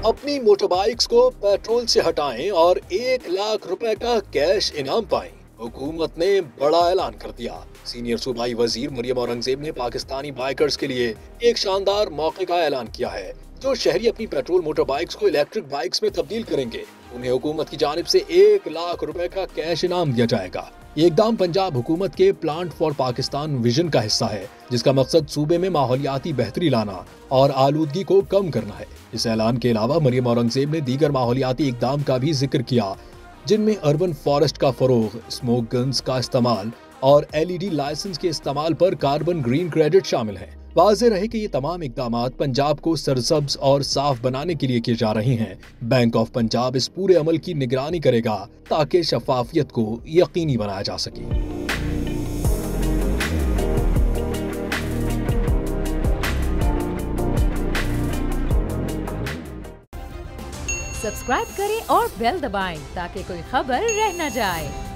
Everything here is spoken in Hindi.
अपनी मोटरबाइक्स को पेट्रोल से हटाएं और 1 लाख रुपए का कैश इनाम पाएं। हुकूमत ने बड़ा ऐलान कर दिया। सीनियर सूबाई वजीर मरियम औरंगजेब ने पाकिस्तानी बाइकर्स के लिए एक शानदार मौके का ऐलान किया है। जो शहरी अपनी पेट्रोल मोटर बाइक्स को इलेक्ट्रिक बाइक्स में तब्दील करेंगे, उन्हें हुकूमत की जानिब से 1 लाख रुपए का कैश इनाम दिया जाएगा। ये इकदाम पंजाब हुकूमत के प्लांट फॉर पाकिस्तान विजन का हिस्सा है, जिसका मकसद सूबे में माहौलियाती बेहतरी लाना और आलूदगी को कम करना है। इस ऐलान के अलावा मरियम औरंगजेब ने दीगर माहौलियाती इकदाम का भी जिक्र किया, जिनमें अर्बन फॉरेस्ट का फरोग, स्मोक गन्स का इस्तेमाल और LED लाइसेंस के इस्तेमाल पर कार्बन ग्रीन क्रेडिट शामिल है। वाज़ेह रहे कि ये तमाम इकदामात पंजाब को सरसब्ज और साफ बनाने के लिए किए जा रहे हैं। बैंक ऑफ पंजाब इस पूरे अमल की निगरानी करेगा ताकि शफाफियत को यकीनी बनाया जा सके। सब्सक्राइब करें और बेल दबाएं ताकि कोई खबर रह न जाए।